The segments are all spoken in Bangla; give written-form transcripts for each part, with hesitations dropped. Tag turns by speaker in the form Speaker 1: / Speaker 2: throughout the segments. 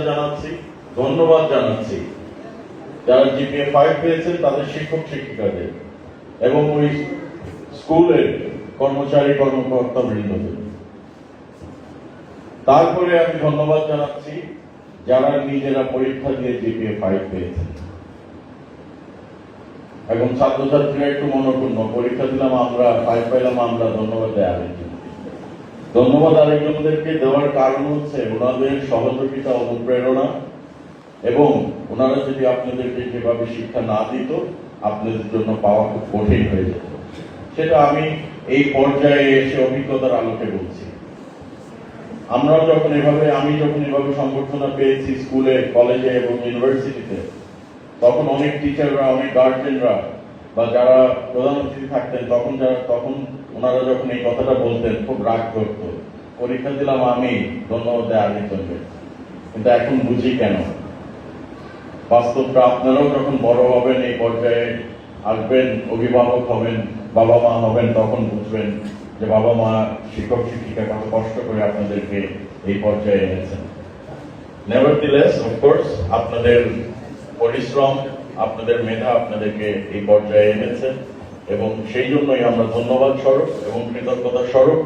Speaker 1: জানাচ্ছি, ধন্যবাদ জানাচ্ছি যারা জিপিএ 5 পেয়েছেন তাদের শিক্ষক শিক্ষিকাদের এবং ওই স্কুলের কর্মচারী কর্মকর্তা বৃন্দদের। তারপরে আমি ধন্যবাদ জানাচ্ছি যারা নিজেরা পরীক্ষা দিয়ে জিপিএ 5 পেয়েছেন। এখন ছাত্রছাত্রীরা একটু মনোপূর্ণ, পরীক্ষা দিলাম আমরা, 5 পাইলাম আমরা, ধন্যবাদ দেয় আরেকজন। ধন্যবাদ আরেকজনদেরকে দেওয়ার কারণ হচ্ছে ওনাদের সহযোগিতা, অনুপ্রেরণা, এবং ওনারা যদি আপনাদেরকে যেভাবে শিক্ষা না দিত আপনাদের জন্য পাওয়া খুব কঠিন হয়ে যেত। সেটা আমি এই পর্যায়ে এসে অভিজ্ঞতার আলোকে বলছি। আমি যখন এভাবে সংবর্ধনা পেয়েছি স্কুলে, কলেজে এবং ইউনিভার্সিটিতে, তখন অনেক টিচাররা, অনেক গার্জেনরা বা যারা প্রধান অতিথি থাকতেন তখন ওনারা যখন এই কথাটা বলতেন খুব রাগ করত, পরীক্ষা দিলাম আমি, ধন্যবাদ দেয় আরেকজনকে। কিন্তু এখন বুঝি কেন। বাস্তবটা আপনারাও যখন বড় হবেন, এই পর্যায়ে আসবেন, অভিভাবক হবেন, বাবা মা হবেন, তখন বুঝবেন যে বাবা মা, শিক্ষক শিক্ষিকা কত কষ্ট করে আপনাদেরকে এই পর্যায়ে এনেছেন। নেভারথেলেস, অফকোর্স আপনাদের পরিশ্রম, আপনাদের মেধা আপনাদেরকে এই পর্যায়ে এনেছে, এবং সেই জন্যই আমরা ধন্যবাদ স্বরূপ এবং কৃতজ্ঞতা স্বরূপ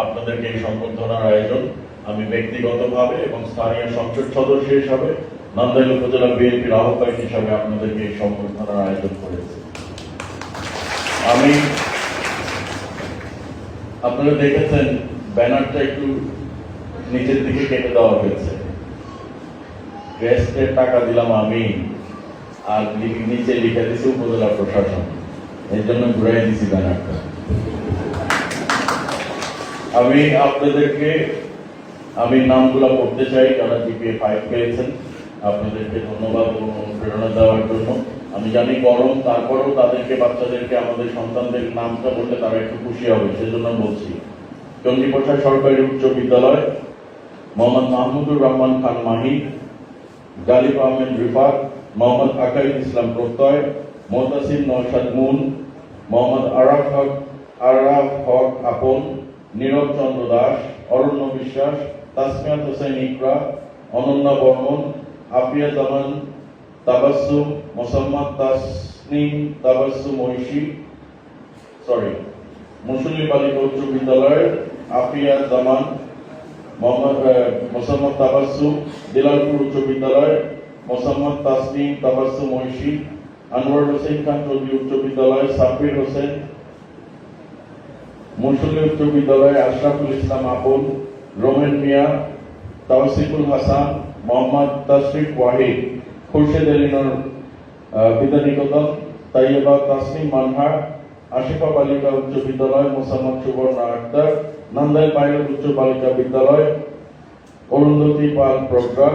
Speaker 1: আপনাদেরকে এই সংবর্ধনার আয়োজন আমি ব্যক্তিগতভাবে এবং স্থানীয় সংসদ সদস্য হিসাবে, নান্দাইল উপজেলা বিএনপির আহ্বায়ক হিসাবে আপনাদেরকে এই সংবর্ধনার আয়োজন করেছি। আপনারা দেখেছেন ব্যানারটা একটু নিচের দিকে কেটে দেওয়া হয়েছে। ক্রেস্টের টাকা দিলাম আমি, আর নিচে লিখে দিয়েছি উপজেলা প্রশাসন, এর জন্য ঘুরাই দিছি ব্যানারটা। আমি আপনাদেরকে নামগুলো পড়তে চাই যারা জিপিএ 5 পেয়েছেন। আপনাদেরকে ধন্যবাদ এবং অনুপ্রেরণা দেওয়ার জন্য। আমি জানি গরম, তারপরেও বাচ্চাদেরকে, আমাদের সন্তানদের নামটা বললে তারা একটু খুশি হবে, সেজন্য বলছি। চণ্ডীপ্রসাদ সরকারি উচ্চ বিদ্যালয়, মোহাম্মদ মাহমুদুর রহমান খান মাহি, গালিব আহমেদ রিফাত, মোহাম্মদ আকাইল ইসলাম প্রত্যয়, মোহতাসিম নওশাদ মুন, মোহাম্মদ আরাফ হক আপন, নীরব চন্দ্র দাস, অরণ্য বিশ্বাস, তাসমিয়াত হোসেন ইকরা, অনন্যা বর্মন, আফিয়া জামান তাবাসসুম, মোসাম্মদ তাসনিম তাবাসসুম ঐশী, মুসলিম বালিকা উচ্চ বিদ্যালয়ের আফিয়া জামান, মোসাম্মদ তাবাসসুম, দিলালপুর উচ্চ বিদ্যালয় মোসাম্মদ তাসনিম তাবাসসুম ঐশী, আনোয়ার হোসেন খান চৌধুরী উচ্চ বিদ্যালয় সাব্বির হোসেন, মুসলিম উচ্চ বিদ্যালয় আশরাফুল ইসলাম আপন, রোমেন মিয়া, তাওসিফুল হাসান, মোহাম্মদ তাশরিফ ওয়াহিদ, খুরশেদ এলিনর বিদ্যানিকেতন, তাইয়েবা তাসনিম মানহা, আশিফা বালিকা উচ্চ বিদ্যালয় মোসাম্মদ সুবর্ণা আক্তার, নান্দাইল পাইলট উচ্চ বালিকা বিদ্যালয় অরুন্ধতী পাল প্রজ্ঞা,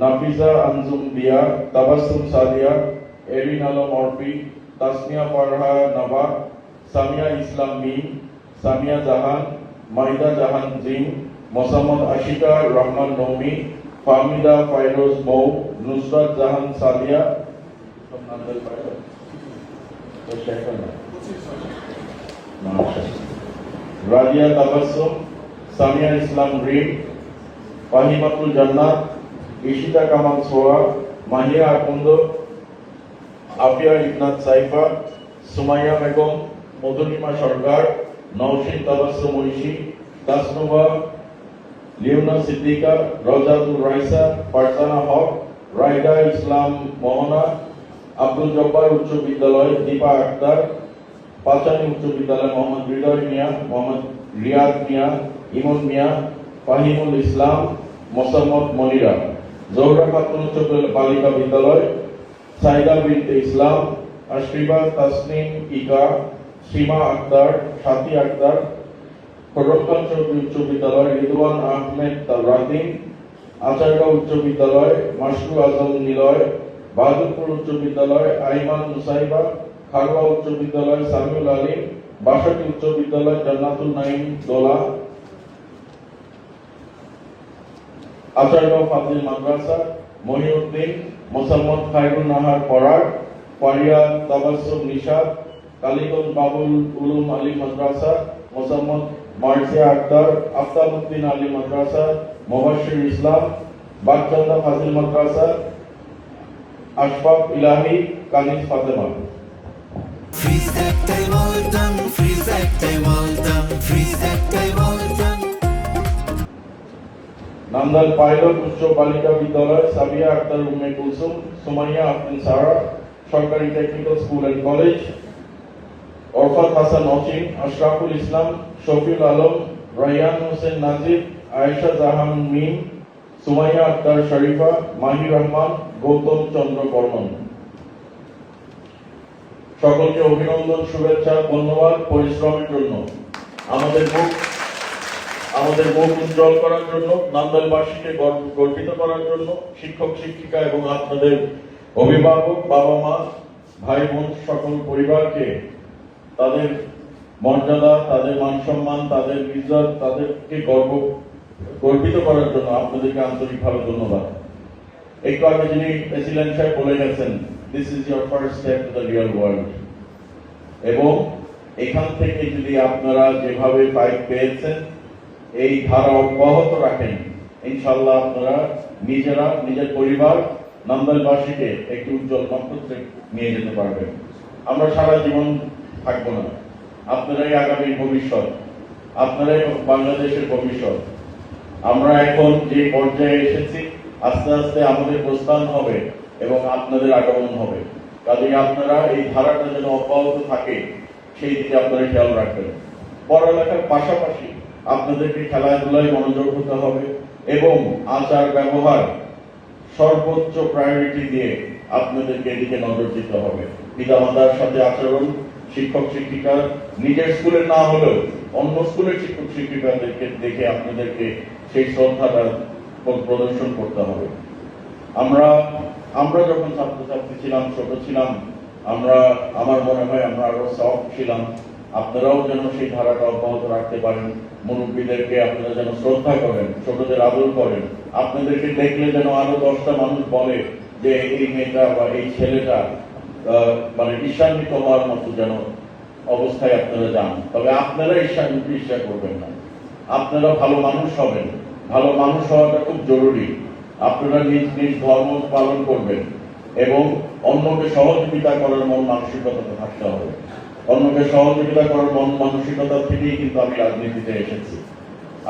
Speaker 1: নাফিজা আনজুম দিয়া, তাবাসসুম সাদিয়া, এরিন আলম অর্পি, তাসমিয়া ফারহা নাভা, সামিয়া ইসলাম মিম, সামিয়া জাহান, মাইদা জাহান জিম, মোসাম্মদ আশিকা রহমান নৌমি, ফাহমিদা ফাইরোজ মৌ, নুসরাত জাহান সাদিয়া, রাজিয়া তাবাসসুম, সামিয়া ইসলাম রিম, ফাহিমাতুল জান্নাত, ইশিতা কামাল সোয়া, মাহিয়া আকন্দ, আফিয়া ইবনাত সাইফা, সুমাইয়া বেগম, মধুরিমা সরকার, নওশিন তাবাসসুম ঐশী, তাসনুবা, লিওনা সিদ্দিকা, রওজাতুর রাইসা, ফারজানা হক, রাইদা ইসলাম মোহনা, আব্দুল জব্বার উচ্চ বিদ্যালয় দীপা আক্তার, পাঁচানী উচ্চ বিদ্যালয় মোহাম্মদ হৃদয় মিয়া, মোহাম্মদ রিয়াদ মিয়া, ইমন মিয়া, ফাহিমুল ইসলাম, মোসাম্মদ মনিরা, জোহরা খাতুন উচ্চ বালিকা বিদ্যালয় সাইদা বিনতে ইসলাম, আশরিবা তাসনিম ইকা, সীমা আক্তার, সাথী আক্তার, খরমখান চৌধুরী উচ্চ বিদ্যালয় রিদওয়ান আহমেদ রাদিন, আচারগাঁও উচ্চ বিদ্যালয় মাসরু আজম নিলয়, বাহাদুরপুর উচ্চ বিদ্যালয় আইমান মুসাইবা, খারওয়া উচ্চ বিদ্যালয় সামিউল আলিম, বাসাটি উচ্চ বিদ্যালয় জান্নাতুল নাইম দোলা, আচারগাঁও ফাজিল মাদ্রাসা মহিউদ্দিন, মোসাম্মদ খায়রুন নাহার পরাগ, পারিয়া তাবাসসুম নিশাদ, কালীগঞ্জ বাবুল উলুম আলী মাদ্রাসা মোসাম্মদ মার্জিয়া আক্তার, আফতাবউদ্দিন আলী মাদ্রাসা, মুবাশশির ইসলাম, বাগচন্দা ফাজিল মাদ্রাসা আশফাক ইলাহি কানিজ ফাতেমা। নান্দাইল পাইলট উচ্চ বালিকা বিদ্যালয় সাবিয়া আক্তার উম্মে কুলসুম সুমাইয়া আফরিন সারা সরকারি technical school and college, Arafat Hasan Asim, Ashraful Islam, Shafiul Alam, Raiyan Hossain Nazib, Ayesha Jahan Mim, Sumaiya Akter Sharifa, Mahir Rahman, Gautam Chandra Barman. সকলকে অভিনন্দন, শুভেচ্ছা, ধন্যবাদ পরিশ্রমের জন্য, আমাদের মুখ উজ্জ্বল করার জন্য, নান্দাইলবাসীকে গর্বিত করার জন্য, শিক্ষক শিক্ষিকা এবং আপনাদের অভিভাবক, বাবা মা, ভাই বোন সকল পরিবারকে তাদের মর্যাদা, তাদের মান সম্মান, তাদের ইজ্জত, তাদেরকে গর্বিত করার জন্য আপনাদেরকে আন্তরিকভাবে ধন্যবাদ। একটু আগে যিনি প্রেসিডেন্ট সাহেব বলে গেছেন, this is your first step to the real world, এবং এখান থেকে যদি আপনারা যেভাবে ফাইট পেয়েছেন এই ধারা অব্যাহত রাখেন, ইনশাআল্লাহ আপনারা নিজেরা, নিজের পরিবার, নান্দাইলবাসীকে একটি উজ্জ্বল নক্ষত্রে নিয়ে যেতে পারবেন। আমরা সারা জীবন থাকবো না, আপনারাই আগামীর ভবিষ্যৎ, আপনারাই বাংলাদেশের ভবিষ্যৎ। আমরা এখন যে পর্যায়ে এসেছি, আস্তে আস্তে আমাদের প্রস্থান হবে এবং আপনাদের আগমন হবে। কাজেই আপনারা এই ধারাটা যেন অব্যাহত থাকে সেই দিকে আপনারা খেয়াল রাখবেন। পড়ালেখার পাশাপাশি আপনাদেরকে খেলাধুলায় মনোযোগ হতে হবে এবং আচার ব্যবহার সর্বোচ্চ প্রায়োরিটি দিয়ে আপনাদেরকে এদিকে নজর দিতে হবে। পিতামাতার সাথে আচরণ, শিক্ষক শিক্ষিকা, নিজের স্কুলের না হলেও অন্য স্কুলের শিক্ষক শিক্ষিকাদেরকে দেখে আপনাদেরকে সেই শ্রদ্ধাটা প্রদর্শন করতে হবে। আমরা যখন ছাত্রছাত্রী ছিলাম, ছোট ছিলাম, আমার মনে হয় আমরা আরো সফট ছিলাম। আপনারাও যেন সেই ধারাটা অব্যাহত রাখতে পারেন। মুরব্বীদেরকে আপনারা যেন শ্রদ্ধা করেন, ছোটদের আদর করেন। আপনাদেরকে দেখলে যেন আরো 10টা মানুষ বলে যে এই মেয়েটা বা এই ছেলেটা মানে ঈর্ষান্বিত হওয়ার মতো যেন অবস্থায় আপনারা যান। তবে আপনারা ঈর্ষা করবেন না, আপনারা ভালো মানুষ হবেন। ভালো মানুষ হওয়াটা খুব জরুরি। আপনারা নিজ নিজ ধর্ম পালন করবেন এবং অন্যকে সহযোগিতা করার মন মানসিকতা থাকতে হবে। অন্যকে সহযোগিতা করার মন মানসিকতা থেকেই কিন্তু আমি রাজনীতিতে এসেছি।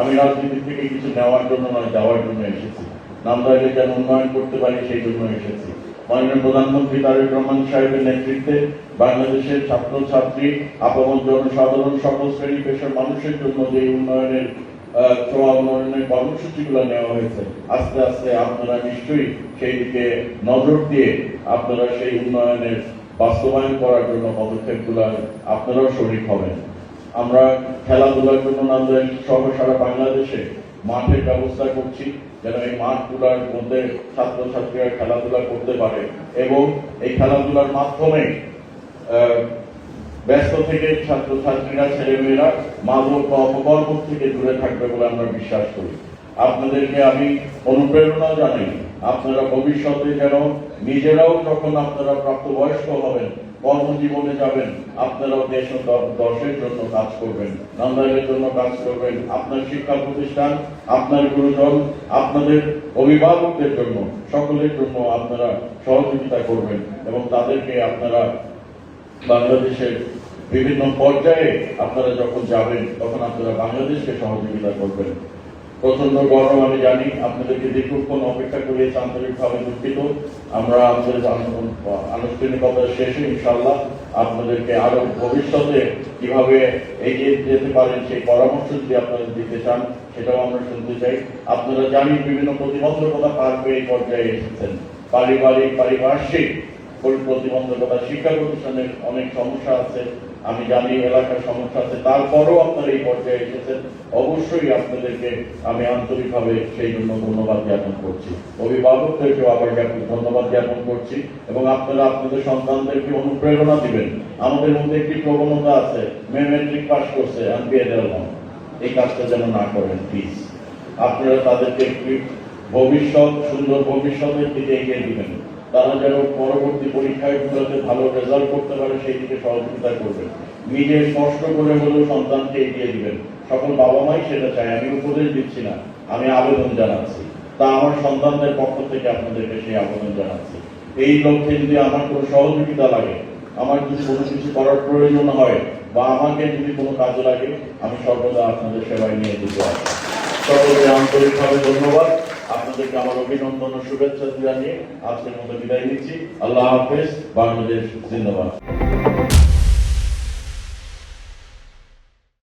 Speaker 1: আমি রাজনীতি থেকে কিছু নেওয়ার জন্য নয়, দেওয়ার জন্য এসেছি। নান্দাইলে যেন উন্নয়ন করতে পারি সেই জন্য এসেছি। মাননীয় প্রধানমন্ত্রী তারেক রহমান সাহেবের নেতৃত্বে বাংলাদেশের ছাত্র ছাত্রী, আপামর জনসাধারণ, সকল শ্রেণী পেশার মানুষের জন্য যে উন্নয়নের উন্নয়নের কর্মসূচিগুলো নেওয়া হয়েছে, আস্তে আস্তে আপনারা নিশ্চয়ই সেই দিকে নজর দিয়ে আপনারা সেই উন্নয়নের বাস্তবায়ন করার জন্য পদক্ষেপগুলো আপনারাও শরীক হবেন। আমরা খেলাধুলার জন্য নান্দাইল সহ সারা বাংলাদেশে মাঠের ব্যবস্থা করছি, যেন এই মাঠগুলোর মধ্যে ছাত্রছাত্রীরা খেলাধুলা করতে পারে এবং এই খেলাধুলার মাধ্যমে ব্যস্ত থেকে ছাত্রছাত্রীরা, ছেলেমেয়েরা মাদক বা অপকর্ম থেকে দূরে থাকবে বলে আমরা বিশ্বাস করি। আপনাদেরকে আমি অনুপ্রেরণা জানাই, আপনারা ভবিষ্যতে যেন নিজেরাও যখন আপনারা প্রাপ্তবয়স্ক হবেন, কর্মজীবনে যাবেন, আপনারাও দেশ ও দশের জন্য কাজ করবেন, নান্দাইলের জন্য কাজ করবেন। আপনার শিক্ষা প্রতিষ্ঠান, আপনার গুরুজন, আপনাদের অভিভাবকদের জন্য, সকলের জন্য আপনারা সহযোগিতা করবেন এবং তাদেরকে আপনারা বাংলাদেশের বিভিন্ন পর্যায়ে আপনারা যখন যাবেন তখন আপনারা বাংলাদেশকে সহযোগিতা করবেন। প্রচন্ড গরম আমি জানি, আপনাদেরকে দীর্ঘক্ষণ অপেক্ষা করিয়েছি, আন্তরিকভাবে দুঃখিত। আমরা আমাদের আনুষ্ঠানিকতা শেষে ইনশাআল্লাহ আপনাদেরকে আরো ভবিষ্যতে কিভাবে এগিয়ে যেতে পারেন সেই পরামর্শ যদি আপনারা দিতে চান সেটাও আমরা শুনতে চাই। আপনারা জানি বিভিন্ন প্রতিবন্ধকতা পার পেয়ে এই পর্যায়ে এসেছেন, পারিপার্শ্বিক প্রতিবন্ধকতা, শিক্ষা প্রতিষ্ঠানের অনেক সমস্যা আছে, আমি জানি এলাকার সমস্যা আছে, তারপরও আপনারা এই পর্যায়ে এসেছেন। অবশ্যই আপনাদেরকে আমি আন্তরিকভাবে সেই জন্য ধন্যবাদ জ্ঞাপন করছি। অভিভাবকদেরকেও আবার ধন্যবাদ জ্ঞাপন করছি এবং আপনারা আপনাদের সন্তানদেরকে অনুপ্রেরণা দিবেন। আমাদের মধ্যে একটি প্রবণতা আছে, মেয়ে মেট্রিক পাস করছে আমি বিয়ে দেওয়া, এই কাজটা যেন না করেন প্লিজ। আপনারা তাদেরকে একটি ভবিষ্যৎ, সুন্দর ভবিষ্যতের দিকে এগিয়ে দিবেন। তারা যেন পরবর্তী পরীক্ষাগুলোতে ভালো রেজাল্ট করতে পারে সেই দিকে সহযোগিতা করবেন। নিজে কষ্ট করে হলেও সন্তানকে এগিয়ে দিবেন। সকল বাবা মাই সেটা চায়, আমি উপদেশ দিচ্ছি না, আমি আবেদন জানাচ্ছি। তা আমার সন্তানদের পক্ষ থেকে আপনাদেরকে সেই আবেদন জানাচ্ছি। এই লক্ষ্যে যদি আমার কোনো সহযোগিতা লাগে, আমার যদি কোনো কিছু করার প্রয়োজন হয়, বা আমাকে যদি কোনো কাজে লাগে, আমি সর্বদা আপনাদের সেবায় নিয়ে যেতে আসি। সকলকে আন্তরিকভাবে ধন্যবাদ। আপনাদেরকে আমার অভিনন্দন ও শুভেচ্ছা জানিয়ে আজকের মতো বিদায় নিচ্ছি। আল্লাহ হাফেজ। বাংলাদেশ জিন্দাবাদ।